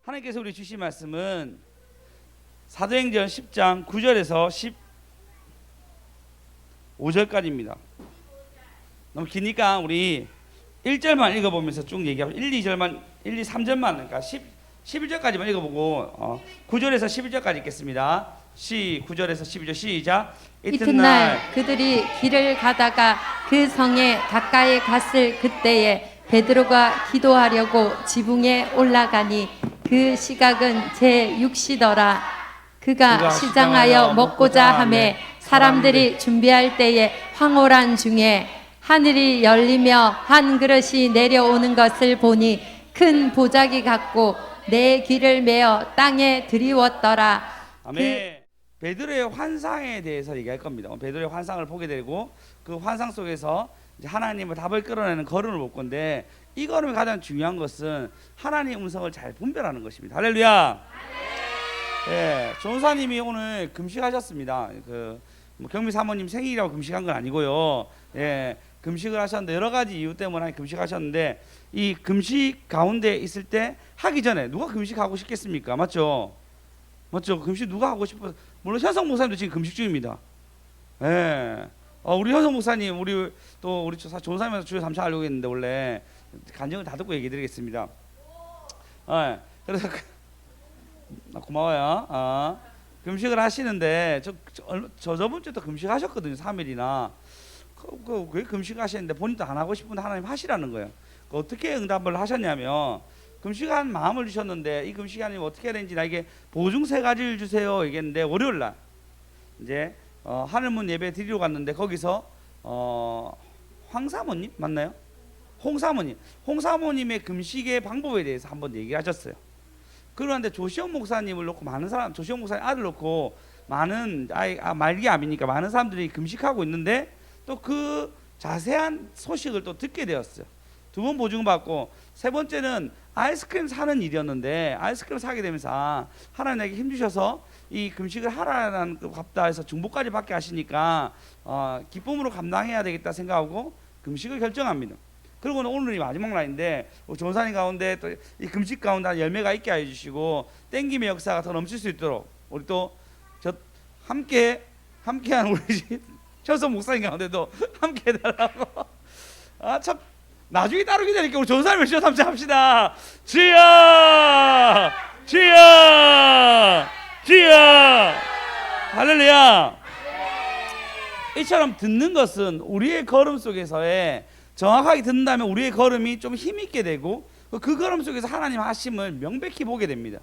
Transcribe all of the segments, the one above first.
하나님께서 우리 주신 말씀은 사도행전 10장 9절에서 15절까지입니다. 너무 기니까 우리 1절만 읽어보면서 쭉 얘기하고 1, 2절만 1, 2, 3절만 그러니까 11절까지만 읽어보고 9절에서 11절까지 읽겠습니다. 9절에서 12절 시작. 이튿날 그들이 길을 가다가 그 성에 가까이 갔을 그때에 베드로가 기도하려고 지붕에 올라가니 그 시각은 제6시더라. 그가 시장하여 먹고자 하매 사람들이 준비할 때에 황홀한 중에 하늘이 열리며 한 그릇이 내려오는 것을 보니 큰 보자기 같고 내 귀를 메어 땅에 드리웠더라. 아멘. 베드로의 환상에 대해서 얘기할 겁니다. 베드로의 환상을 보게 되고 그 환상 속에서 이제 하나님의 답을 끌어내는 걸음을 볼 건데, 이 걸음이 가장 중요한 것은 하나님의 음성을 잘 분별하는 것입니다. 할렐루야. 예, 전사님이 오늘 금식하셨습니다. 경미 사모님 생일이라고 금식한 건 아니고요. 예, 금식을 하셨는데 여러 가지 이유 때문에 금식하셨는데, 이 금식 가운데 있을 때 하기 전에 누가 금식하고 싶겠습니까? 맞죠? 맞죠? 금식 누가 하고 싶어? 물론 현성 목사님도 지금 금식 중입니다. 예. 우리 현성 목사님, 우리 조사님에서 주요 3차 하려고 했는데 원래 간증을 다 듣고 얘기 드리겠습니다. 예. 그래서 고마워요. 금식을 하시는데 저번 주에도 금식하셨거든요. 3일이나. 왜 금식하시는데 본인도 안 하고 싶은데 하나님 하시라는 거예요. 어떻게 응답을 하셨냐면, 금식한 마음을 주셨는데 이 금식하님 어떻게 해야 되는지 나에게 보증 3가지를 주세요 얘기했는데, 월요일날 이제 하늘문 예배 드리러 갔는데 거기서 황사모님 맞나요? 홍사모님의 금식의 방법에 대해서 한번 얘기하셨어요. 그런데 조시영 목사님을 놓고 조시영 목사님 아들 놓고 많은 말기암이니까 많은 사람들이 금식하고 있는데 또 그 자세한 소식을 또 듣게 되었어요. 2번 보증받고, 3번째는 아이스크림 사는 일이었는데 아이스크림 사게 되면서 하나님 에게 힘주셔서 이 금식을 하라는 그 값다 해서 중보까지 받게 하시니까 기쁨으로 감당해야 되겠다 생각하고 금식을 결정합니다. 그리고 오늘이 마지막 날인데 전사님 가운데 또 이 금식 가운데 열매가 있게 해주시고 땡김의 역사가 더 넘칠 수 있도록 우리 또 함께한 우리 현성 목사님 가운데도 함께 해달라고. 참 나중에 따르게 되니까 우리 전사님을 주여 삼자 합시다. 주여 할렐루야. 이처럼 듣는 것은 우리의 걸음 속에서의 정확하게 듣는다면 우리의 걸음이 좀 힘있게 되고 그 걸음 속에서 하나님 하심을 명백히 보게 됩니다.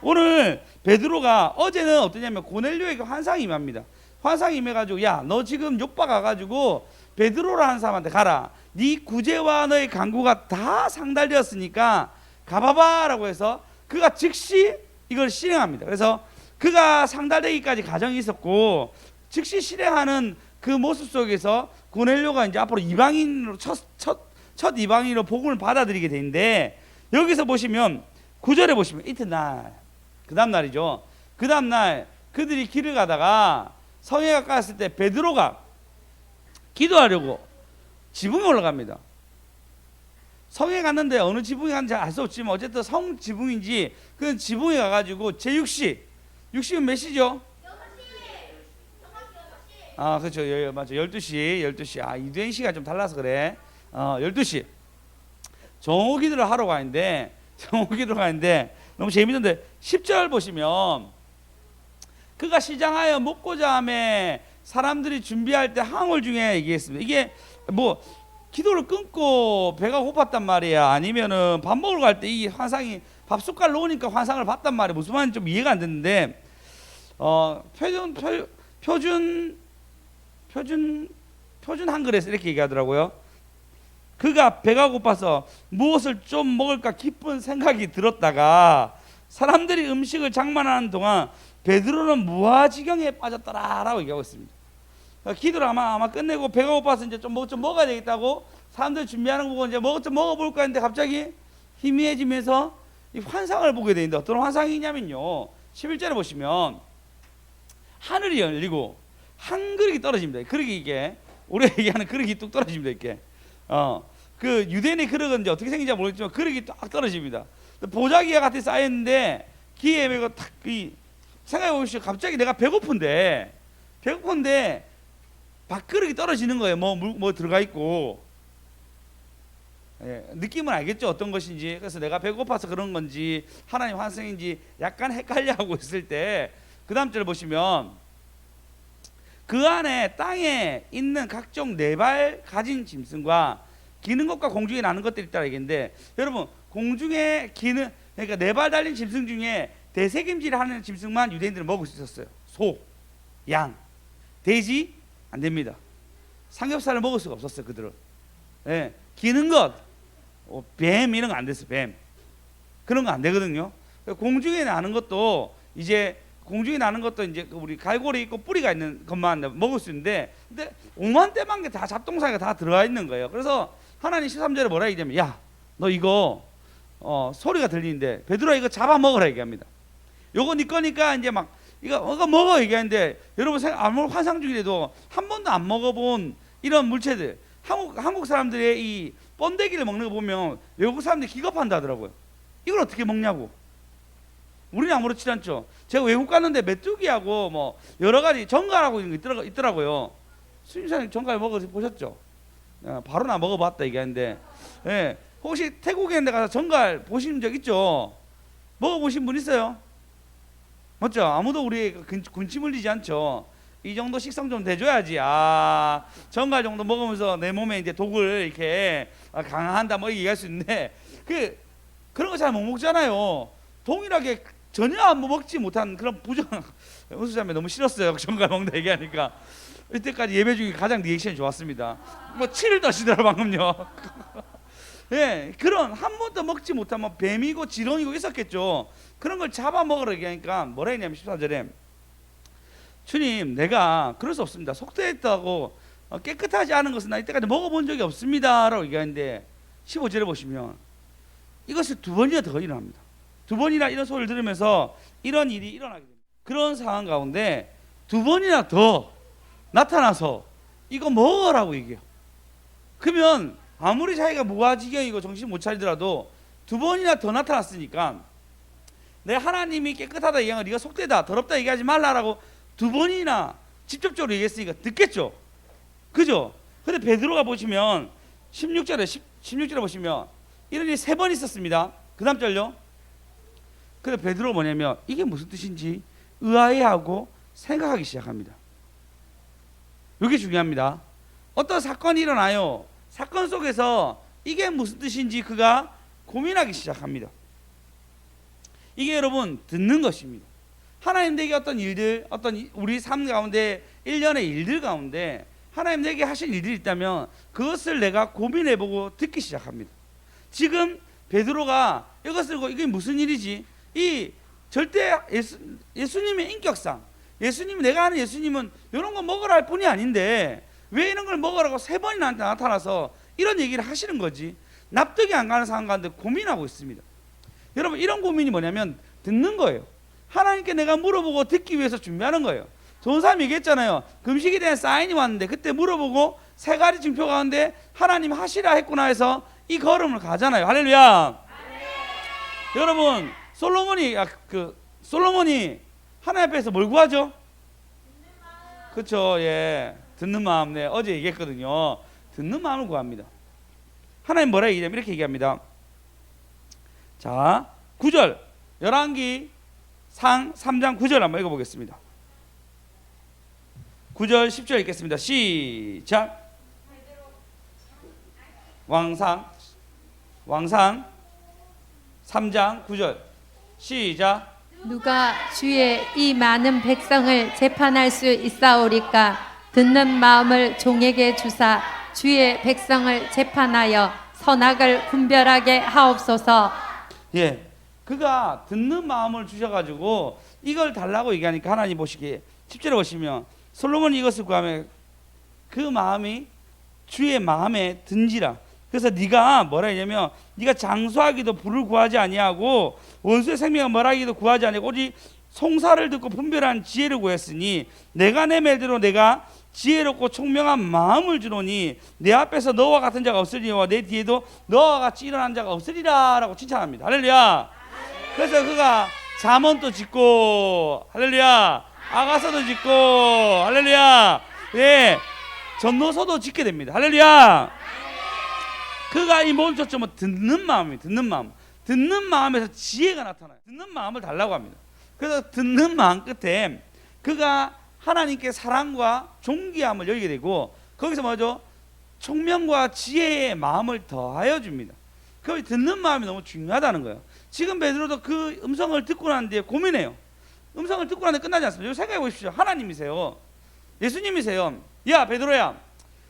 오늘 베드로가 어제는 어떠냐면 고넬료에게 환상이 임합니다. 환상이 임해가지고 야 너 지금 요빠 가가지고 베드로라는 사람한테 가라. 네 구제와 너의 간구가 다 상달되었으니까 가봐봐 라고 해서 그가 즉시 이걸 실행합니다. 그래서 그가 상달되기까지 과정이 있었고 즉시 실행하는 그 모습 속에서 고넬료가 이제 앞으로 이방인으로 첫 이방인으로 복음을 받아들이게 되는데, 여기서 보시면 9절에 보시면 이튿날, 그 다음날이죠. 그 다음날 그들이 길을 가다가 성에 가까웠을 때 베드로가 기도하려고 지붕에 올라갑니다. 성에 갔는데 어느 지붕에 갔는지 알 수 없지만 어쨌든 성 지붕인지 그 지붕에 가가지고 제6시, 6시면 몇 시죠? 그렇죠. 맞죠. 12시. 이두현 씨가 좀 달라서 그래. 12시. 정오 기도를 하러 가는데 너무 재밌는데 10절 보시면 그가 시장하여 먹고자 하매 사람들이 준비할 때 항월 중에 얘기했습니다. 이게 뭐 기도를 끊고 배가 고팠단 말이야, 아니면은 밥 먹으러 갈 때 이 환상이 밥 숟갈 놓으니까 환상을 봤단 말이야. 무슨 말인지 좀 이해가 안 됐는데 표준 한글에서 이렇게 얘기하더라고요. 그가 배가 고파서 무엇을 좀 먹을까 깊은 생각이 들었다가 사람들이 음식을 장만하는 동안 베드로는 무아지경에 빠졌더라라고 얘기하고 있습니다. 기도를 아마 끝내고 배가 고파서 이제 좀 먹어야 되겠다고 사람들이 준비하는 거 보고 이제 좀 먹어볼까 했는데 갑자기 희미해지면서 이 환상을 보게 되는데, 어떤 환상이냐면요, 11절에 보시면 하늘이 열리고 한 그릇이 떨어집니다. 그릇이 이게 우리가 얘기하는 그릇이 뚝 떨어집니다. 이렇게 그 유대인의 그릇은 이제 어떻게 생긴지 모르겠지만 그릇이 딱 떨어집니다. 보자기가 같이 쌓였는데 기에 메고 탁 생각해 보시죠. 갑자기 내가 배고픈데 밥그릇이 떨어지는 거예요. 뭐 들어가 있고. 예, 느낌은 알겠죠? 어떤 것인지. 그래서 내가 배고파서 그런 건지 하나님 환상인지 약간 헷갈려하고 있을 때 그 다음 절 보시면 그 안에 땅에 있는 각종 네 발 가진 짐승과 기는 것과 공중에 나는 것들이 있다라 얘기인데, 여러분 공중에 기는, 그러니까 네 발 달린 짐승 중에 대세김질을 하는 짐승만 유대인들은 먹을 수 있었어요. 소, 양, 돼지 안 됩니다. 삼겹살을 먹을 수가 없었어요, 그들은. 예, 기는 것, 뱀 이런 거 안 됐어요. 뱀 그런 거 안 되거든요. 공중에 나는 것도 이제 우리 갈고리 있고 뿌리가 있는 것만 먹을 수 있는데, 근데 오만 대만 게 다 잡동사니가 다 들어가 있는 거예요. 그래서 하나님 13절에 뭐라 얘기하면, 야, 너 이거 소리가 들리는데 베드로야 이거 잡아 먹으라 얘기합니다. 요거 네 거니까 이제 막 이거 먹어 얘기하는데, 여러분 아무리 환상 중이라도 한 번도 안 먹어본 이런 물체들, 한국 사람들의 이 번데기를 먹는 거 보면 외국 사람들이 기겁한다 하더라고요. 이걸 어떻게 먹냐고. 우리는 아무렇지 않죠. 제가 외국 갔는데 메뚜기하고 뭐 여러 가지 정갈하고 이런 거 있더라고요. 수임사님 정갈 먹어보셨죠? 바로 나 먹어봤다 얘기하는데, 예, 혹시 태국에 있는 데 가서 정갈 보신 적 있죠? 먹어보신 분 있어요? 맞죠? 아무도 우리 군침 흘리지 않죠. 이 정도 식성 좀 돼줘야지. 정갈 정도 먹으면서 내 몸에 이제 독을 이렇게 강화한다 뭐 얘기할 수 있는데, 그런 거 잘 못 먹잖아요. 동일하게 전혀 먹지 못한 그런 부정. 은수자매 너무 싫었어요. 정갈 먹는다 얘기하니까. 이때까지 예배 중에 가장 리액션이 좋았습니다. 뭐 치를 더시더라 방금요. 예, 그런 한 번도 먹지 못한 뭐 뱀이고 지렁이고 있었겠죠. 그런 걸 잡아먹으라 얘기하니까 뭐라 했냐면 14절에, 주님 내가 그럴 수 없습니다. 속되었다고 깨끗하지 않은 것은 나 이때까지 먹어본 적이 없습니다 라고 얘기하는데, 15절에 보시면 이것을 두 번이나 더 일어납니다. 두 번이나 이런 소리를 들으면서 이런 일이 일어나게 됩니다. 그런 상황 가운데 두 번이나 더 나타나서 이거 먹으라고 얘기해요. 그러면 아무리 자기가 무아지경이고 정신 못 차리더라도 두 번이나 더 나타났으니까, 내 하나님이 깨끗하다 얘기하는 거 네가 속되다 더럽다 얘기하지 말라라고 두 번이나 직접적으로 얘기했으니까 듣겠죠. 그죠? 근데 베드로가 보시면 16절에 보시면 이런 일이 3번 있었습니다. 그 다음 절요. 근데 베드로가 뭐냐면 이게 무슨 뜻인지 의아해하고 생각하기 시작합니다. 이게 중요합니다. 어떤 사건이 일어나요. 사건 속에서 이게 무슨 뜻인지 그가 고민하기 시작합니다. 이게 여러분 듣는 것입니다. 하나님 내게 어떤 일들, 어떤 우리 삶 가운데 일련의 일들 가운데 하나님 내게 하신 일들이 있다면 그것을 내가 고민해보고 듣기 시작합니다. 지금 베드로가 이것을 보고 이게 무슨 일이지? 이 절대 예수님의 인격상, 예수님, 내가 아는 예수님은 이런 거 먹으라 할 뿐이 아닌데 왜 이런 걸 먹으라고 3번이나 나타나서 이런 얘기를 하시는 거지? 납득이 안 가는 상황 가운데 고민하고 있습니다. 여러분 이런 고민이 뭐냐면 듣는 거예요. 하나님께 내가 물어보고 듣기 위해서 준비하는 거예요. 좋은 사람이 얘기했잖아요. 금식에 대한 사인이 왔는데 그때 물어보고 3가지 징표 가운데 하나님 하시라 했구나 해서 이 걸음을 가잖아요. 할렐루야. 여러분 솔로몬이 하나님 앞에서 뭘 구하죠? 그렇죠. 예, 듣는 마음. 네, 어제 얘기했거든요. 듣는 마음을 구합니다. 하나님 뭐라 얘기하냐면 이렇게 얘기합니다. 자, 9절 열왕기 상 3장 9절 한번 읽어보겠습니다. 9절 10절 읽겠습니다. 시작. 왕상 3장 9절 시작. 누가 주의 이 많은 백성을 재판할 수 있사오리까? 듣는 마음을 종에게 주사 주의 백성을 재판하여 선악을 분별하게 하옵소서. 예, 그가 듣는 마음을 주셔가지고 이걸 달라고 얘기하니까 하나님 보시기에 10절에 보시면 솔로몬이 이것을 구하면 그 마음이 주의 마음에 든지라. 그래서 네가 뭐라 했냐면 네가 장수하기도 불을 구하지 아니하고 원수의 생명을 멸하기도 구하지 아니하고 오직 송사를 듣고 분별한 지혜를 구했으니 내가 내 말대로 내가 지혜롭고 총명한 마음을 주노니 내 앞에서 너와 같은 자가 없으리와 내 뒤에도 너와 같이 일어난 자가 없으리라 라고 칭찬합니다. 할렐루야. 그래서 그가 잠언도 짓고 할렐루야, 아가서도 짓고 할렐루야, 예, 전도서도 짓게 됩니다. 할렐루야. 그가 이 모든 초점은 듣는 마음입니다. 듣는 마음. 듣는 마음에서 지혜가 나타나요. 듣는 마음을 달라고 합니다. 그래서 듣는 마음 끝에 그가 하나님께 사랑과 존귀함을 여기게 되고, 거기서 뭐죠? 총명과 지혜의 마음을 더하여 줍니다. 그 듣는 마음이 너무 중요하다는 거예요. 지금 베드로도 그 음성을 듣고 난 뒤에 고민해요. 음성을 듣고 난 뒤에 끝나지 않습니다. 생각해 보십시오. 하나님이세요. 예수님이세요. 야 베드로야,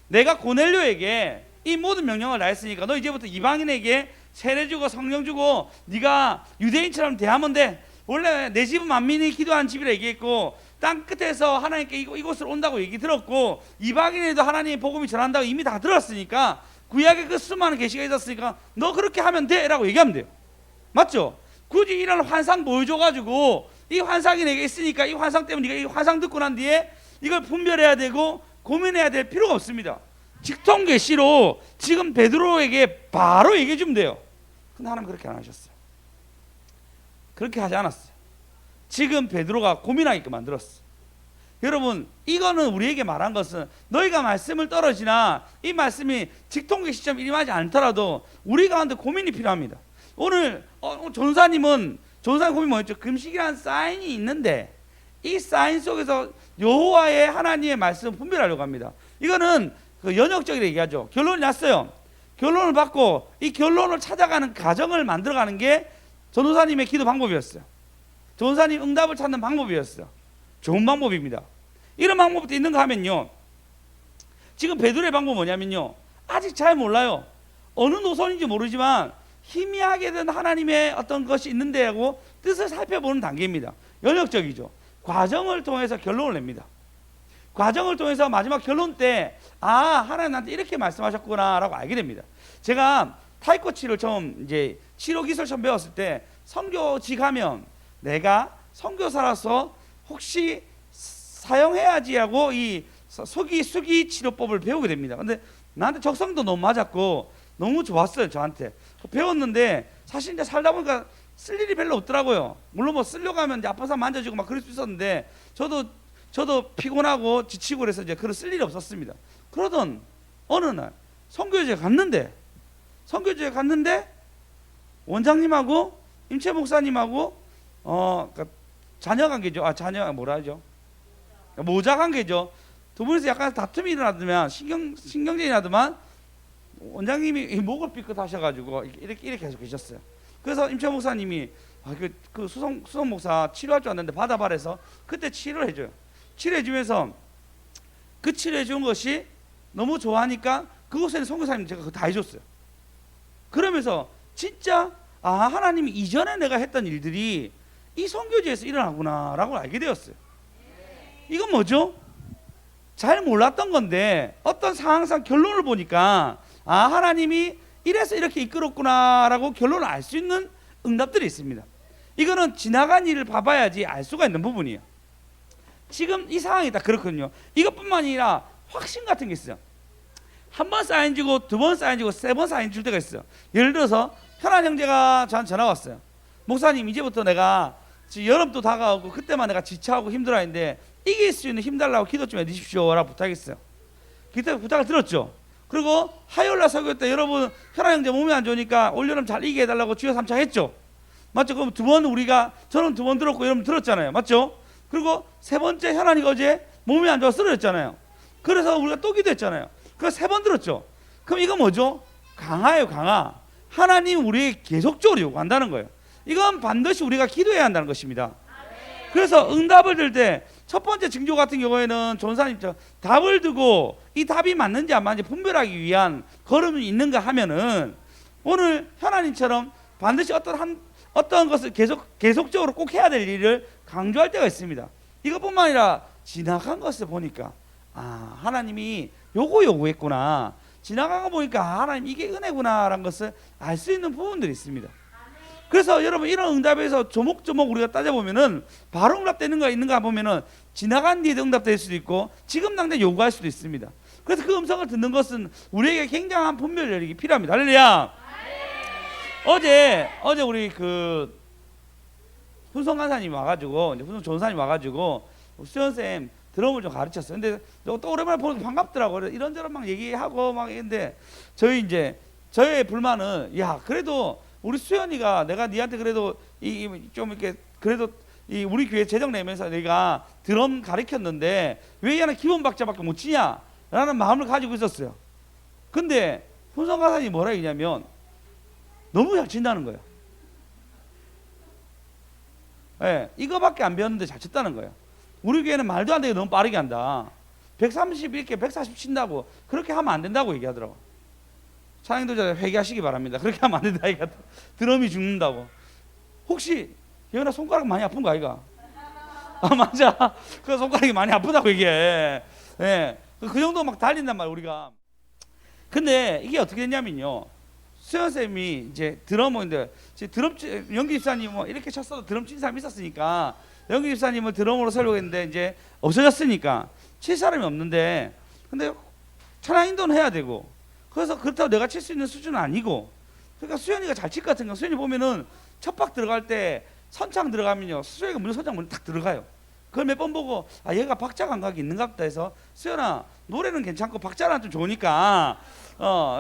내가 고넬료에게 이 모든 명령을 다 했으니까 너 이제부터 이방인에게 세례 주고 성령 주고 네가 유대인처럼 대하면 돼. 원래 내 집은 만민이 기도하는 집이라 얘기했고, 땅 끝에서 하나님께 이곳으로 온다고 얘기 들었고, 이방인에도 하나님의 복음이 전한다고 이미 다 들었으니까, 구약에 그 수많은 계시가 있었으니까 너 그렇게 하면 돼 라고 얘기하면 돼요. 맞죠? 굳이 이런 환상 보여줘가지고 이 환상이 내게 있으니까 이 환상 때문에 네가 이 환상 듣고 난 뒤에 이걸 분별해야 되고 고민해야 될 필요가 없습니다. 직통 계시로 지금 베드로에게 바로 얘기해 주면 돼요. 근데 하나님 그렇게 안 하셨어요. 그렇게 하지 않았어요. 지금 베드로가 고민하게끔 만들었어요. 여러분, 이거는 우리에게 말한 것은 너희가 말씀을 떨어지나 이 말씀이 직통계시처럼 임하지 않더라도 우리 가운데 고민이 필요합니다. 오늘 전사님 고민 뭐였죠? 금식이라는 사인이 있는데 이 사인 속에서 여호와의 하나님의 말씀을 분별하려고 합니다. 이거는 그 연역적이라 얘기하죠. 결론이 났어요. 결론을 받고 이 결론을 찾아가는 과정을 만들어가는 게 전도사님의 기도 방법이었어요. 전도사님 응답을 찾는 방법이었어요. 좋은 방법입니다. 이런 방법도 있는가 하면요, 지금 베드로의 방법은 뭐냐면요, 아직 잘 몰라요. 어느 노선인지 모르지만 희미하게 된 하나님의 어떤 것이 있는데 하고 뜻을 살펴보는 단계입니다. 연역적이죠. 과정을 통해서 결론을 냅니다. 과정을 통해서 마지막 결론 때 하나님 나한테 이렇게 말씀하셨구나 라고 알게 됩니다. 제가 타이코치를 처음 이제 치료 기술 처음 배웠을 때 선교지 가면 내가 선교사라서 혹시 사용해야지 하고 이 수기 치료법을 배우게 됩니다. 근데 나한테 적성도 너무 맞았고 너무 좋았어요. 저한테 배웠는데 사실 이제 살다 보니까 쓸 일이 별로 없더라고요. 물론 뭐 쓰려고 하면 이제 아픈 사람 만져주고 막 그럴 수 있었는데 저도 피곤하고 지치고 그래서 이제 그런 쓸 일이 없었습니다. 그러던 어느 날 선교지에 갔는데 원장님하고 임채 목사님하고 그러니까 자녀 관계죠. 자녀 뭐라 하죠? 모자 관계죠. 두 분이서 약간 다툼이 일어나더만 신경전이 나더만 원장님이 목을 삐끗하셔가지고 이렇게 계속 계셨어요. 그래서 임채 목사님이 그 수성 목사 치료할 줄 알았는데 받아발해서 그때 치료를 해줘요. 치료해주면서 그 치료해준 것이 너무 좋아하니까 그곳에는 선교사님 제가 그거 다 해줬어요. 그러면서 진짜 하나님이 이전에 내가 했던 일들이 이 선교지에서 일어나구나 라고 알게 되었어요. 이건 뭐죠? 잘 몰랐던 건데 어떤 상황상 결론을 보니까 하나님이 이래서 이렇게 이끌었구나 라고 결론을 알 수 있는 응답들이 있습니다. 이거는 지나간 일을 봐봐야지 알 수가 있는 부분이에요. 지금 이 상황이 다 그렇거든요. 이것뿐만 아니라 확신 같은 게 있어요. 한 번 사인 주고 두 번 사인 주고 세 번 사인 줄 때가 있어요. 예를 들어서 현안 형제가 저한테 전화 왔어요. 목사님, 이제부터 내가 지금 여름도 다가오고 그때만 내가 지쳐하고 힘들어하는데 이길 수 있는 힘 달라고 기도 좀 해주십시오 라고 부탁했어요. 그때 부탁을 들었죠. 그리고 화요일날 설교 때 여러분 현안 형제 몸이 안 좋으니까 올여름 잘 이기게 해달라고 주여 삼창했죠. 맞죠? 그럼 저는 두 번 들었고 여러분 들었잖아요. 맞죠? 그리고 세 번째 현안이가 어제 몸이 안 좋아서 쓰러졌잖아요. 그래서 우리가 또 기도했잖아요. 그래서 세 번 들었죠. 그럼 이거 뭐죠? 강화예요, 강화. 하나님 우리에게 계속적으로 요구한다는 거예요. 이건 반드시 우리가 기도해야 한다는 것입니다. 그래서 응답을 들 때 첫 번째 징조 같은 경우에는 전사님 답을 두고 이 답이 맞는지 안 맞는지 분별하기 위한 걸음이 있는가 하면은 오늘 현아님처럼 반드시 어떤 것을 계속적으로 꼭 해야 될 일을 강조할 때가 있습니다. 이것뿐만 아니라 지나간 것을 보니까 하나님이 요구했구나. 지나간 거 보니까 하나님 이게 은혜구나라는 것을 알 수 있는 부분들이 있습니다. 그래서 여러분 이런 응답에서 조목조목 우리가 따져보면은 바로 응답되는가 있는가 보면은 지나간 뒤에 응답될 수도 있고 지금 당장 요구할 수도 있습니다. 그래서 그 음성을 듣는 것은 우리에게 굉장한 분별력이 필요합니다. 할렐루야. 어제 우리 그 훈성 간사님이 와가지고 이제 훈성 전사님 와가지고 수연쌤 드럼을 좀 가르쳤어요. 근데 또 오랜만에 보니까 반갑더라고요. 이런저런 막 얘기하고 막 했는데 저의 불만은 야 그래도 우리 수연이가 내가 니한테 그래도 좀 이렇게 그래도 우리 교회 재정 내면서 내가 드럼 가르쳤는데 왜 얘는 기본 박자밖에 못 치냐 라는 마음을 가지고 있었어요. 근데 훈성 간사님이 뭐라 했냐면 너무 잘 친다는 거예요. 예, 이거밖에 안 배웠는데 잘 쳤다는 거예요. 우리 교회는 말도 안 되게 너무 빠르게 한다. 130 이렇게 140 친다고 그렇게 하면 안 된다고 얘기하더라고. 찬양도자 회개하시기 바랍니다. 그렇게 하면 안 된다. 이거 드럼이 죽는다고. 혹시 예은아 손가락 많이 아픈 거 아이가? 아 맞아. 그 손가락이 많이 아프다고 이게. 예, 그 정도 막 달린단 말이야 우리가. 근데 이게 어떻게 됐냐면요. 수연 쌤이 이제 드러머인데 드럼 연기 집사님 뭐 이렇게 쳤어도 드럼 친 사람이 있었으니까 연기 집사님을 드럼으로 살려고 했는데 이제 없어졌으니까 칠 사람이 없는데 근데 찬양 인도는 해야 되고 그래서 그렇다고 내가 칠 수 있는 수준은 아니고 그러니까 수연이가 잘 칠 것 같은 거 수연이 보면은 첫 박 들어갈 때 선창 들어가면요 수연이가 먼저 선창 먼저 탁 들어가요. 그걸 몇 번 보고 아 얘가 박자 감각이 있는가 보다 해서 수연아 노래는 괜찮고 박자는 좀 좋으니까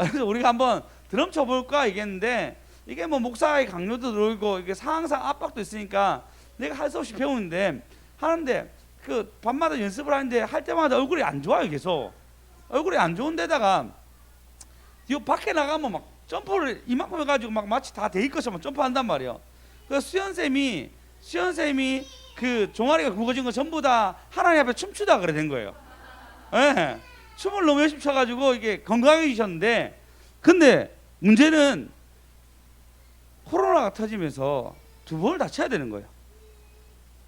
그래서 우리가 한번 드럼 쳐볼까 얘기했는데 이게 뭐 목사의 강요도 들어오고 이게 상황상 압박도 있으니까 내가 할 수 없이 배우는데 하는데 그 밤마다 연습을 하는데 할 때마다 얼굴이 안 좋아요. 계속 얼굴이 안 좋은 데다가 이 밖에 나가면 막 점프를 이만큼 해가지고 막 마치 다 돼 있것처럼 점프한단 말이에요. 그래서 수연쌤이 그 종아리가 굵어진 거 전부 다 하나님 앞에 춤추다 그래 된 거예요. 예, 춤을 너무 열심히 춰가지고 이게 건강해지셨는데 근데 문제는 코로나가 터지면서 두 번을 다 쳐야 되는 거예요.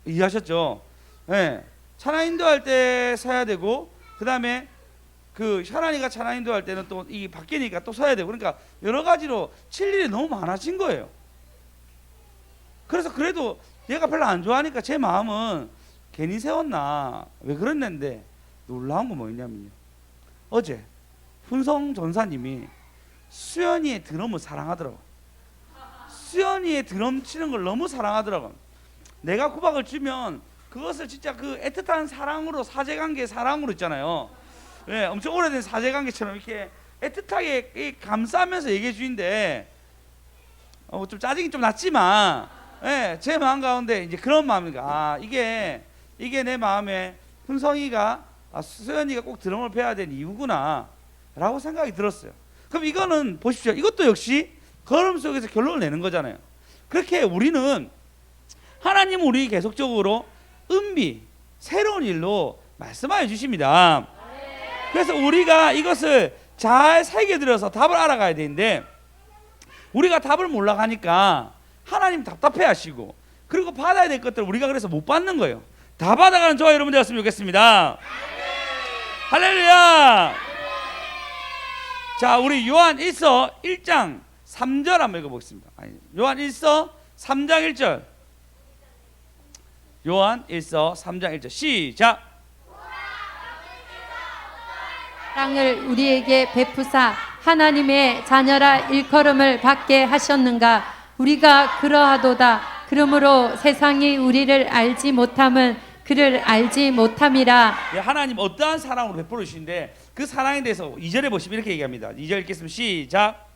이해하셨죠? 예. 찬양 인도할 때 서야 되고 그 다음에 그 샤란이가 찬양 인도할 때는 또 이 바뀌니까 또 서야 되고 그러니까 여러 가지로 칠 일이 너무 많아진 거예요. 그래서 그래도 얘가 별로 안 좋아하니까 제 마음은 괜히 세웠나 왜 그랬는데 놀라운 건 뭐였냐면요. 어제 훈성 전사님이 수연이의 드럼을 사랑하더라고. 수연이의 드럼 치는 걸 너무 사랑하더라고. 내가 구박을 주면 그것을 진짜 그 애틋한 사랑으로 사제관계 사랑으로 있잖아요. 예, 엄청 오래된 사제관계처럼 이렇게 애틋하게 감싸면서 얘기해 주는데 좀 짜증이 좀 났지만 예, 제 마음 가운데 이제 그런 마음인가. 아 이게 내 마음에 훈성이가 수연이가 꼭 드럼을 배워야 되는 이유구나 라고 생각이 들었어요. 그럼 이거는 보십시오. 이것도 역시 걸음 속에서 결론을 내는 거잖아요. 그렇게 우리는 하나님은 우리 계속적으로 은비 새로운 일로 말씀하여 주십니다. 그래서 우리가 이것을 잘 새겨들어서 답을 알아가야 되는데 우리가 답을 몰라가니까 하나님 답답해 하시고 그리고 받아야 될 것들을 우리가 그래서 못 받는 거예요. 다 받아가는 저와 여러분 되었으면 좋겠습니다. 할렐루야. 자, 우리 요한 1서 1장 3절 한번 읽어보겠습니다. 요한 1서 3장 1절. 요한 1서 3장 1절 시작. 사랑을 우리에게 베푸사 하나님의 자녀라 일컬음을 받게 하셨는가. 우리가 그러하도다. 그러므로 세상이 우리를 알지 못함은 그를 알지 못함이라. 예, 하나님 어떠한 사랑으로 베풀어 주시는데 그 사랑에 대해서 2절에 보시면 이렇게 얘기합니다. 2절 읽겠습니다. 시작.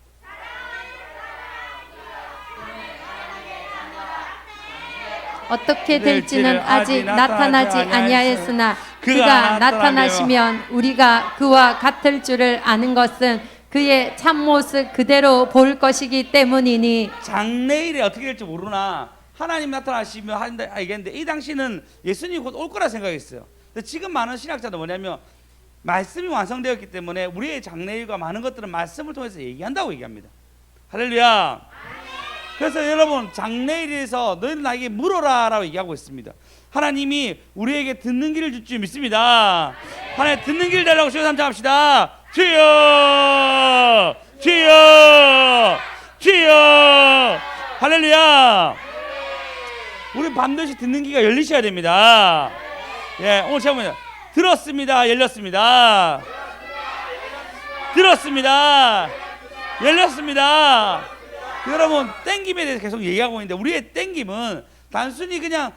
어떻게 될지는 아직 나타나지 아니하였으나 그가 나타나시면 우리가 그와 같을 줄을 아는 것은 그의 참모습 그대로 볼 것이기 때문이니. 장래일에 어떻게 될지 모르나 하나님 나타나시면 한다 알겠는데 이 당시는 예수님이 곧 올 거라 생각했어요. 근데 지금 많은 신학자도 뭐냐면 말씀이 완성되었기 때문에 우리의 장래일과 많은 것들은 말씀을 통해서 얘기한다고 얘기합니다. 할렐루야. 그래서 여러분 장래일에서 너희는 나에게 물어라 라고 얘기하고 있습니다. 하나님이 우리에게 듣는 길을 줄 줄 믿습니다. 하나님 듣는 길 달라고 주여 삼창합시다. 주여 주여 주여. 할렐루야. 우리 반드시 듣는 귀가 열리셔야 됩니다. 예, 오늘 제가 뭐냐 들었습니다. 열렸습니다. 들었습니다. 열렸습니다. 여러분 땡김에 대해서 계속 얘기하고 있는데 우리의 땡김은 단순히 그냥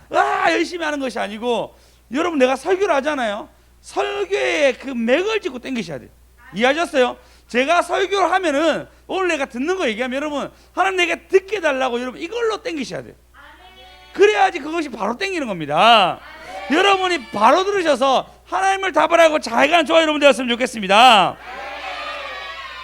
열심히 하는 것이 아니고, 여러분 내가 설교를 하잖아요. 설교에 그 맥을 짚고 당기셔야 돼요. 이해하셨어요? 제가 설교를 하면은 오늘 내가 듣는 거 얘기하면 여러분 하나님 내게 듣게 달라고 여러분 이걸로 당기셔야 돼요. 그래야지 그것이 바로 당기는 겁니다. 여러분이 바로 들으셔서 하나님을 답을하고 잘 가는 저와 여러분 되었으면 좋겠습니다.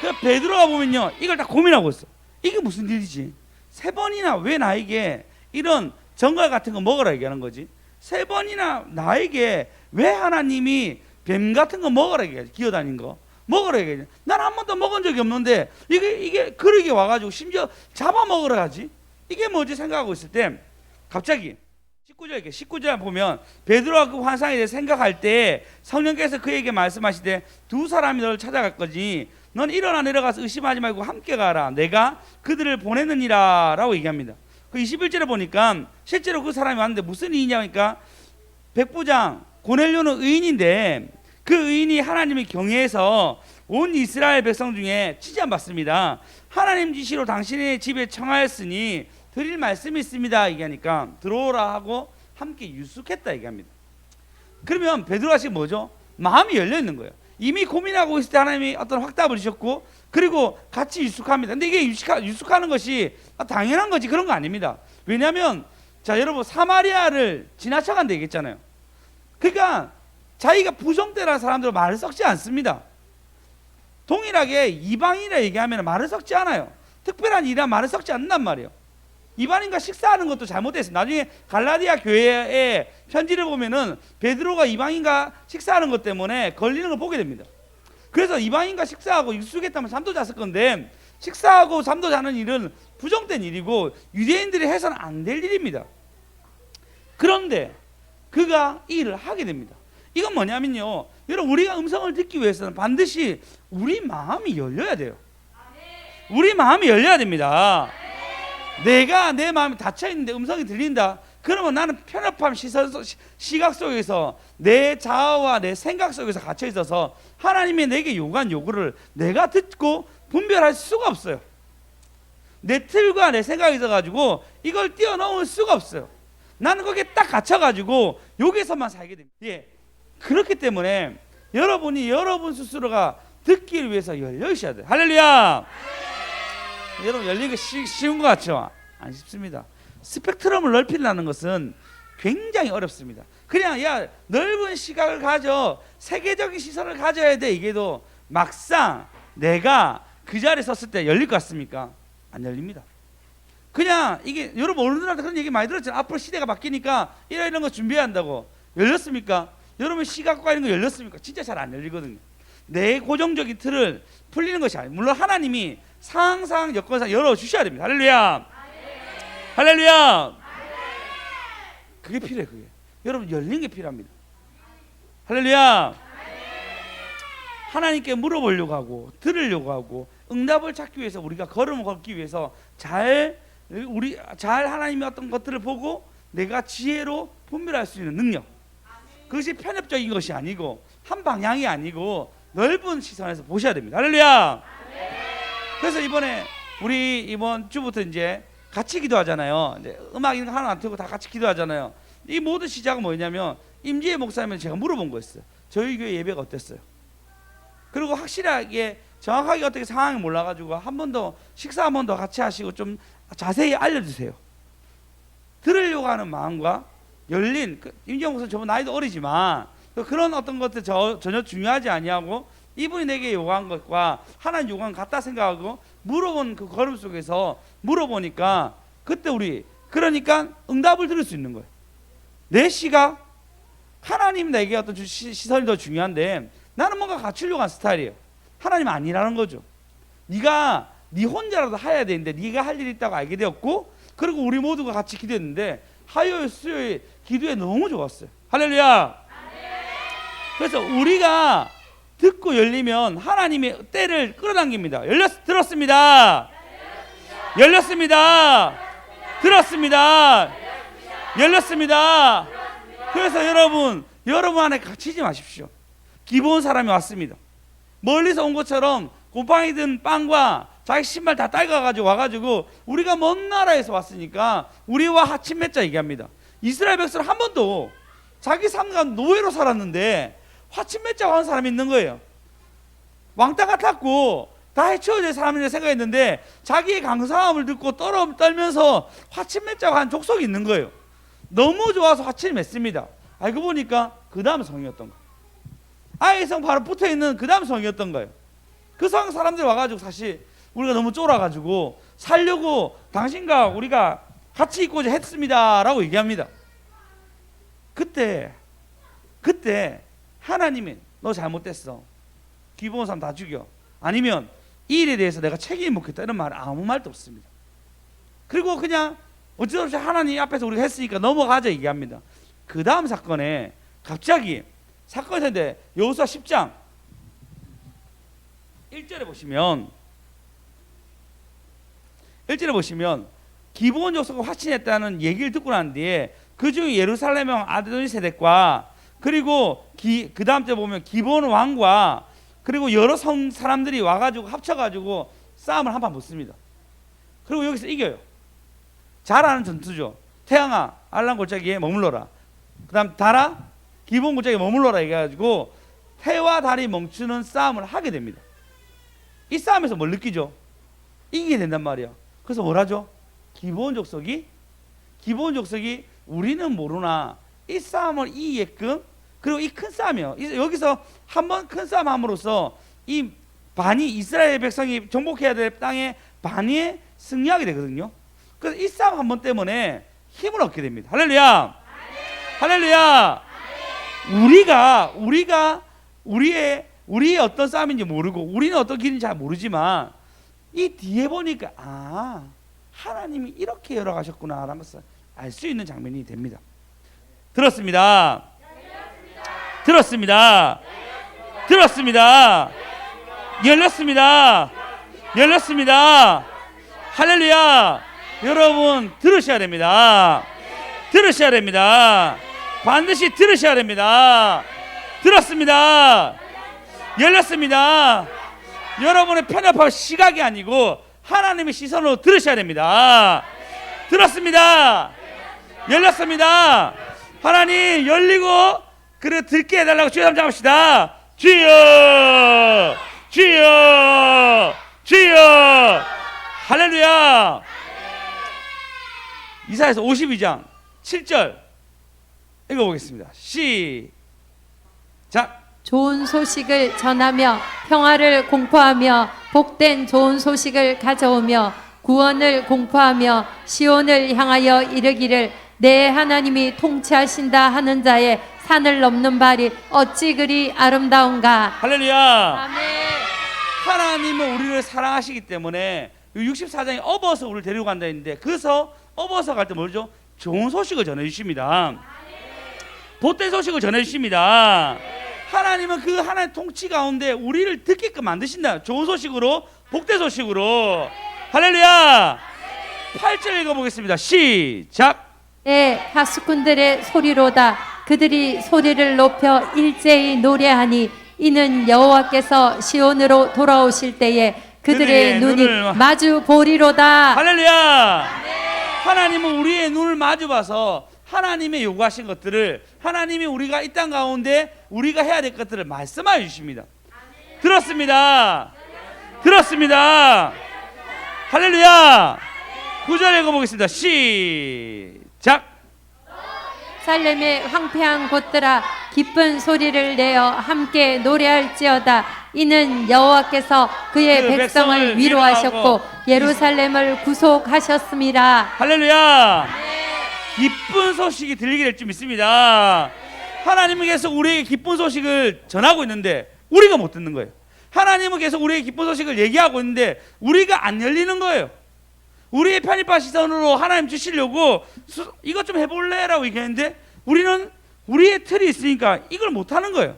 그 베드로가 보면요, 이걸 다 고민하고 있어. 이게 무슨 일이지? 3번이나 왜 나에게 이런 정갈 같은 거 먹으라 얘기하는 거지? 3번이나 나에게 왜 하나님이 뱀 같은 거 먹으라 얘기하지? 기어다닌 거 먹으라 얘기하지? 난 한 번도 먹은 적이 없는데 이게 그러게 와가지고 심지어 잡아먹으라 하지? 이게 뭐지 생각하고 있을 때 갑자기 19절 보면 베드로가 그 환상에 대해 생각할 때 성령께서 그에게 말씀하시되 2사람이 너를 찾아갈 거지 넌 일어나 내려가서 의심하지 말고 함께 가라 내가 그들을 보내느니라 라고 얘기합니다. 그 21절에 보니까 실제로 그 사람이 왔는데 무슨 의인이냐니까 백부장 고넬료는 의인인데 그 의인이 하나님을 경외해서 온 이스라엘 백성 중에 칭찬받습니다. 하나님 지시로 당신의 집에 청하였으니 드릴 말씀이 있습니다 얘기하니까 들어오라 하고 함께 유숙했다 얘기합니다. 그러면 베드로가 지금 뭐죠? 마음이 열려 있는 거예요. 이미 고민하고 있을 때 하나님이 어떤 확답을 주셨고 그리고 같이 유숙합니다. 근데 이게 유숙하는 것이 당연한 거지 그런 거 아닙니다. 왜냐하면 자 여러분 사마리아를 지나쳐간다 얘기했잖아요. 그러니까 자기가 부정대라는 사람들은 말을 섞지 않습니다. 동일하게 이방인이라 얘기하면 말을 섞지 않아요. 특별한 일이란 말을 섞지 않는단 말이에요. 이방인과 식사하는 것도 잘못됐어요. 나중에 갈라디아 교회의 편지를 보면은 베드로가 이방인과 식사하는 것 때문에 걸리는 걸 보게 됩니다. 그래서 이방인과 식사하고 익숙했다면 잠도 잤을 건데 식사하고 잠도 자는 일은 부정된 일이고 유대인들이 해서는 안 될 일입니다. 그런데 그가 이 일을 하게 됩니다. 이건 뭐냐면요, 여러분 우리가 음성을 듣기 위해서는 반드시 우리 마음이 열려야 돼요. 우리 마음이 열려야 됩니다. 내가 내 마음이 닫혀있는데 음성이 들린다. 그러면 나는 편협함 시각 속에서 내 자아와 내 생각 속에서 갇혀 있어서 하나님이 내게 요구한 요구를 내가 듣고 분별할 수가 없어요. 내 틀과 내 생각이 있어가지고 이걸 뛰어넘을 수가 없어요. 나는 거기에 딱 갇혀가지고 여기서만 살게 됩니다. 예. 그렇기 때문에 여러분이 여러분 스스로가 듣기를 위해서 열려 있어야 돼요. 할렐루야. 여러분 열리기 쉬운 것 같죠? 안 쉽습니다. 스펙트럼을 넓히려는 것은 굉장히 어렵습니다. 그냥 야 넓은 시각을 가져 세계적인 시선을 가져야 돼 이게도 막상 내가 그 자리에 섰을 때 열릴 것 같습니까? 안 열립니다. 그냥 이게 여러분 어른들한테 그런 얘기 많이 들었잖아요. 앞으로 시대가 바뀌니까 이런 거 준비해야 한다고. 열렸습니까? 여러분 시각과 이런 거 열렸습니까? 진짜 잘 안 열리거든요. 내 고정적인 틀을 풀리는 것이 아니에요. 물론 하나님이 상상 여건상 열어주셔야 됩니다. 할렐루야. 할렐루야. 그게 필요해. 그게 여러분 열린 게 필요합니다. 할렐루야. 하나님께 물어보려고 하고 들으려고 하고 응답을 찾기 위해서 우리가 걸음을 걷기 위해서 잘 하나님의 어떤 것들을 보고 내가 지혜로 분별할 수 있는 능력, 그것이 편협적인 것이 아니고 한 방향이 아니고 넓은 시선에서 보셔야 됩니다. 할렐루야. 그래서 우리 이번 주부터 이제 같이 기도하잖아요. 이제 음악 있는 거 하나 안 틀고 다 같이 기도하잖아요. 이 모든 시작은 뭐냐면 임지혜 목사님한테 제가 물어본 거였어요. 저희 교회 예배가 어땠어요? 그리고 확실하게 정확하게 어떻게 상황이 몰라가지고 한 번 더 식사 한 번 더 같이 하시고 좀 자세히 알려주세요. 들으려고 하는 마음과 열린 임지혜 목사님 저번 나이도 어리지만 그런 어떤 것들 전혀 중요하지 아니하고 이분이 내게 요구한 것과 하나님 요구한 것 같다 생각하고 물어본 그 걸음 속에서 물어보니까 그때 그러니까 응답을 들을 수 있는 거예요. 내 시각, 하나님 내게 어떤 시선이 더 중요한데 나는 뭔가 갖추려고 한 스타일이에요. 하나님 아니라는 거죠. 네가 네 혼자라도 해야 되는데 네가 할 일이 있다고 알게 되었고 그리고 우리 모두가 같이 기도했는데 화요일 수요일 기도에 너무 좋았어요. 할렐루야. 그래서 우리가 듣고 열리면 하나님의 때를 끌어당깁니다. 들었습니다. 열렸습니다. 들었습니다. 열렸습니다. 그래서 여러분 안에 갇히지 마십시오. 기본 사람이 왔습니다. 멀리서 온 것처럼 곰팡이 든 빵과 자기 신발 다 딸가가지고 와가지고 우리가 먼 나라에서 왔으니까 우리와 하침 맺자 얘기합니다. 이스라엘 백성은 한 번도 자기 삶과 노예로 살았는데 화침 맺자고 하는 사람이 있는 거예요. 왕따 같았고 다 해쳐야 될 사람이라 생각했는데 자기의 강성함을 듣고 떨면서 화침 맺자고 한 족속이 있는 거예요. 너무 좋아서 화침을 맺습니다. 알고 보니까 그 다음 성이었던 거예요. 아이의 성 바로 붙어있는 그 다음 성이었던 거예요. 그 성 사람들이 와가지고 사실 우리가 너무 쫄아가지고 살려고 당신과 우리가 같이 있고자 했습니다 라고 얘기합니다. 그때 하나님이 너 잘못됐어, 기부온 사람 다 죽여, 아니면 이 일에 대해서 내가 책임을 묻겠다, 이런 말 아무 말도 없습니다. 그리고 그냥 어찌없이 하나님 앞에서 우리가 했으니까 넘어가자 얘기합니다. 그 다음 사건에 갑자기 사건이 있는데 여호수아 10장 1절에 보시면 기브온 족속을 화친했다는 얘기를 듣고 난 뒤에 그 중에 예루살렘 왕 아도니세덱과 그리고 그 다음 때 보면 기브온 왕과 그리고 여러 성 사람들이 와가지고 합쳐가지고 싸움을 한판 붙습니다. 그리고 여기서 이겨요. 잘하는 전투죠. 태양아 알람 골짜기에 머물러라, 그 다음 달아 기브온 골짜기에 머물러라 얘기해가지고 해와 달이 멈추는 싸움을 하게 됩니다. 이 싸움에서 뭘 느끼죠? 이기게 된단 말이야. 그래서 뭘 하죠? 기브온 족속이 우리는 모르나 이 싸움을 이기게끔, 그리고 이 큰 싸움이요, 여기서 한번 큰 싸움 함으로써 이 반이 이스라엘 백성이 정복해야 될 땅에 반이 승리하게 되거든요. 그래서 이 싸움 한 번 때문에 힘을 얻게 됩니다. 할렐루야. 할렐루야. 우리가 우리의 어떤 싸움인지 모르고 우리는 어떤 길인지 잘 모르지만 이 뒤에 보니까 하나님이 이렇게 열어가셨구나 라는 것을 알 수 있는 장면이 됩니다. 들었습니다. 열렸습니다. 할렐루야. 여러분 들으셔야 됩니다. 반드시 들으셔야 됩니다. 들었습니다. 열렸습니다. 여러분의 편협한 시각이 아니고 하나님의 시선으로 들으셔야 됩니다. 들었습니다. 열렸습니다. 하나님 열리고 그래 듣게 해달라고 주여 한번 잡읍시다. 주여 할렐루야. 이사야서 52장 7절 읽어보겠습니다. 시작. 좋은 소식을 전하며 평화를 공포하며 복된 좋은 소식을 가져오며 구원을 공포하며 시온을 향하여 이르기를 내 하나님이 통치하신다 하는 자의 산을 넘는 발이 어찌 그리 아름다운가. 할렐루야. 아멘. 하나님은 우리를 사랑하시기 때문에 64장에 업어서 우리를 데리고 간다 했는데, 그래서 업어서 갈 때 뭐죠? 좋은 소식을 전해주십니다. 복된 소식을 전해주십니다. 하나님은 그 하나님의 통치 가운데 우리를 듣게끔 만드신다. 좋은 소식으로, 복된 소식으로. 할렐루야. 8절 읽어보겠습니다. 시작. 하수꾼들의 소리로다. 그들이 소리를 높여 일제히 노래하니 이는 여호와께서 시온으로 돌아오실 때에 그들의 눈이 마주 보리로다. 할렐루야. 하나님은 우리의 눈을 마주 봐서 하나님의 요구하신 것들을, 하나님이 우리가 이 땅 가운데 우리가 해야 될 것들을 말씀하여 주십니다. 들었습니다. 할렐루야. 9절 읽어보겠습니다. 시작. 살렘의 황폐한 곳들아 기쁜 소리를 내어 함께 노래할지어다. 이는 여호와께서 그의 백성을 위로하셨고 예루살렘을 구속하셨습니다. 할렐루야. 기쁜 소식이 들리게 될 줄 믿습니다. 하나님은 계속 우리에게 기쁜 소식을 전하고 있는데 우리가 못 듣는 거예요. 하나님은 계속 우리에게 기쁜 소식을 얘기하고 있는데 우리가 안 열리는 거예요. 우리의 편입한 시선으로 하나님 주시려고 이것 좀 해볼래? 라고 얘기했는데 우리는 우리의 틀이 있으니까 이걸 못하는 거예요.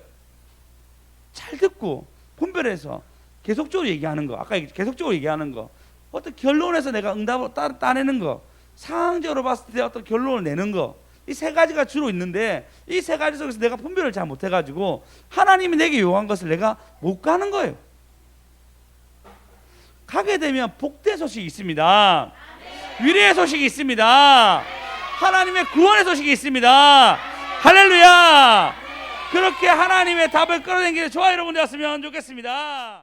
잘 듣고 분별해서 계속적으로 얘기하는 거, 아까 계속적으로 얘기하는 거, 어떤 결론에서 내가 응답을 따내는 거, 상황적으로 봤을 때 어떤 결론을 내는 거, 이 세 가지가 주로 있는데 이 세 가지 속에서 내가 분별을 잘 못해가지고 하나님이 내게 요구한 것을 내가 못 가는 거예요. 하게 되면 복된 소식이 있습니다. 위로의 소식이 있습니다. 하나님의 구원의 소식이 있습니다. 할렐루야. 그렇게 하나님의 답을 끌어당기는 저와 여러분 되었으면 좋겠습니다.